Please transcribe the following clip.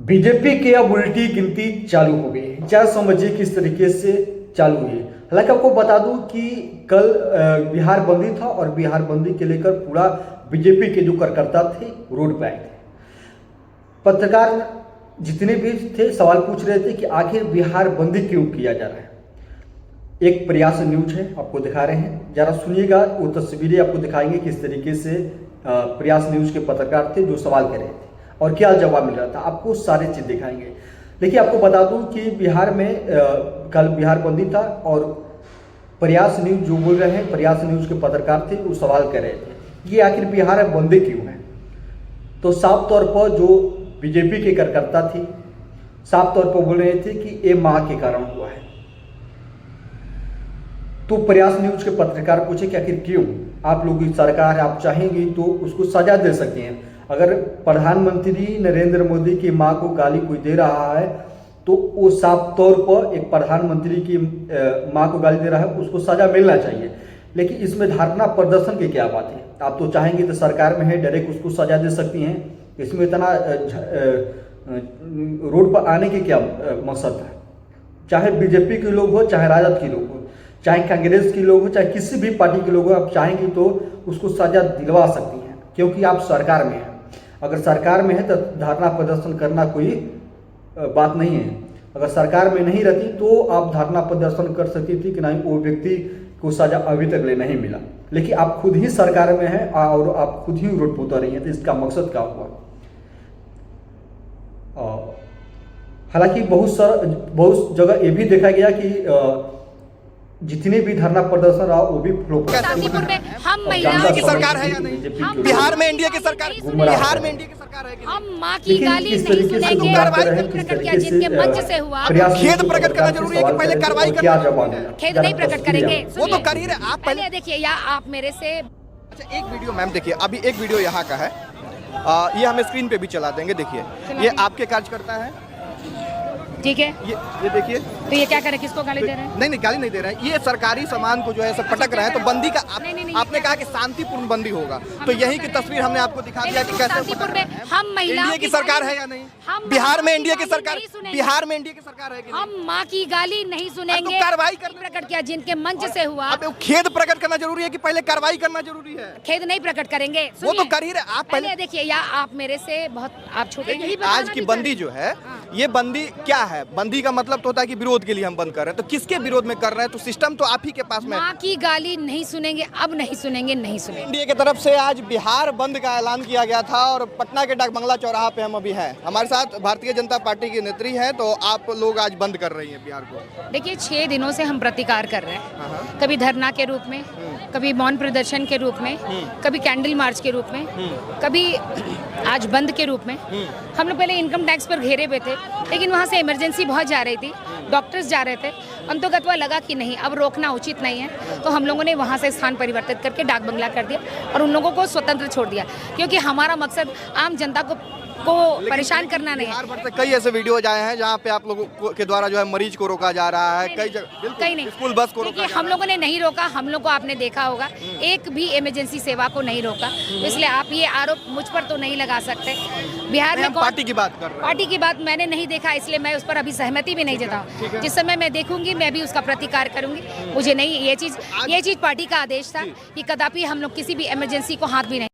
BJP की अब उल्टी गिनती चालू हो गई। क्या समझिए किस तरीके से चालू हुई। हालांकि आपको बता दूं कि कल बिहार बंदी था और बिहार बंदी के लेकर पूरा बीजेपी के जो कार्यकर्ता थे रोड पे आए थे। पत्रकार जितने भी थे सवाल पूछ रहे थे कि आखिर बिहार बंदी क्यों किया जा रहा है। एक प्रयास न्यूज है, आपको दिखा रहे हैं, जरा सुनिएगा। वो तस्वीरें आपको दिखाएंगे किस तरीके से प्रयास न्यूज के पत्रकार थे जो सवाल कर रहे थे और क्या जवाब मिल रहा था, आपको सारी चीज दिखाएंगे। देखिए, आपको बता दूं कि बिहार में कल बिहार बंदी था और प्रयास न्यूज जो बोल रहे हैं, प्रयास न्यूज के पत्रकार थे वो सवाल कर रहे थे कि आखिर बिहार बंदी क्यों है। तो साफ तौर पर जो बीजेपी के कार्यकर्ता थी साफ तौर पर बोल रहे थे कि ये मां के कारण हुआ है। तो प्रयास न्यूज के पत्रकार पूछे कि आखिर क्यों, आप लोग की सरकार है, आप चाहेंगे तो उसको सजा दे सकते हैं। अगर प्रधानमंत्री नरेंद्र मोदी की मां को गाली कोई दे रहा है तो वो साफ तौर पर एक प्रधानमंत्री की मां को गाली दे रहा है, उसको सजा मिलना चाहिए। लेकिन इसमें धरना प्रदर्शन की क्या बात है। आप तो चाहेंगे तो सरकार में है डायरेक्ट उसको सजा दे सकती हैं। इसमें इतना रोड पर आने की क्या मकसद है। चाहे बीजेपी के लोग हो, चाहे राजद के लोग हो, चाहे कांग्रेस के लोग हो, चाहे किसी भी पार्टी के लोग हो, आप चाहेंगे तो उसको सजा दिलवा सकती हैं क्योंकि आप सरकार में हैं। अगर सरकार में है तो धरना प्रदर्शन करना कोई बात नहीं है। अगर सरकार में नहीं रहती तो आप धरना प्रदर्शन कर सकती थी कि नहीं, वो व्यक्ति को सजा अभी तक ले नहीं मिला। लेकिन आप खुद ही सरकार में हैं और आप खुद ही रोड पर उतर रही हैं, तो इसका मकसद क्या हुआ। हालांकि बहुत जगह ये भी देखा गया कि जितने भी धरना प्रदर्शन रहा वो भी शांतिपूर्ण में हम महिलाओं की सरकार है या नहीं, बिहार में एनडीए की सरकार, बिहार में एनडीए की सरकार है कि हम मां की गाली नहीं सुनेंगे। प्रकट किया जिनके मंच से हुआ, खेद प्रकट करना जरूरी है कि पहले कार्रवाई करना। खेद नहीं प्रकट करेंगे, वो तो कर ही रहे। आप पहले देखिए या आप मेरे से। अच्छा, एक वीडियो मैम देखिए, अभी एक वीडियो यहाँ का है, ये हम स्क्रीन पे भी चला देंगे। देखिए, ये आपके कार्यकर्ता है, ठीक है, ये देखिए। तो ये क्या करे, किसको गाली दे रहे हैं? नहीं, गाली नहीं दे रहे हैं, ये सरकारी सामान को जो है सब पटक रहे हैं। तो बंदी का आपने कहा कि शांतिपूर्ण बंदी होगा, तो यही की तस्वीर हमने आपको दिखा दिया कि कैसे हम महिलाओं एनडीए की सरकार है या नहीं, बिहार में एनडीए की सरकार, बिहार में एनडीए की सरकार है कि नहीं? हम माँ की गाली नहीं सुनेंगे। कार्रवाई प्रकट किया जिनके मंच से हुआ। अब खेद प्रकट करना जरूरी है कि पहले कार्रवाई करना जरूरी है। खेद नहीं प्रकट करेंगे, वो तो कर ही रहे। आप पहले देखिए, या आप मेरे से बहुत आप छोटे। आज की बंदी जो है, ये बंदी क्या है? बंदी का मतलब तो होता है कि विरोध के लिए हम बंद कर रहे हैं। तो किसके विरोध में कर रहे हैं? तो सिस्टम तो आप ही के पास में। माँ की गाली नहीं सुनेंगे, अब नहीं सुनेंगे, नहीं सुनेंगे। एनडीए की तरफ से आज बिहार बंद का ऐलान किया गया था और पटना के डाक बंगला चौराहा पे हम अभी हैं। हमारे साथ भारतीय जनता पार्टी की नेत्री है। तो आप लोग आज बंद कर रही हैं बिहार को। देखिए, 6 दिनों से हम प्रतिकार कर रहे हैं, कभी धरना के रूप में, कभी मौन प्रदर्शन के रूप में, कभी कैंडल मार्च के रूप में, कभी आज बंद के रूप में। हम लोग पहले इनकम टैक्स पर घेरे हुए थे, लेकिन वहाँ से इमरजेंसी बहुत जा रही थी, डॉक्टर्स जा रहे थे। अंतोगत वह लगा कि नहीं, अब रोकना उचित नहीं है, तो हम लोगों ने वहाँ से स्थान परिवर्तित करके डाक बंगला कर दिया और उन लोगों को स्वतंत्र छोड़ दिया, क्योंकि हमारा मकसद आम जनता को परेशान करना नहीं है। बिहार भर से कई ऐसे वीडियो आए हैं जहाँ पे आप लोगों के द्वारा जो है मरीज को रोका जा रहा है, कई जगह कहीं नहीं, स्कूल बस को रोका। हम लोगों ने नहीं रोका, हम लोग को आपने देखा होगा, एक भी इमरजेंसी सेवा को नहीं रोका। तो इसलिए आप ये आरोप मुझ पर तो नहीं लगा सकते। बिहार में पार्टी की बात कर रहे हैं, पार्टी की बात मैंने नहीं देखा, इसलिए मैं उस पर अभी सहमति भी नहीं जताऊं। जिस समय मैं देखूंगी मैं भी उसका प्रतिकार करूंगी। मुझे नहीं, ये चीज पार्टी का आदेश था कि कदापि हम लोग किसी भी इमरजेंसी को हाथ भी नहीं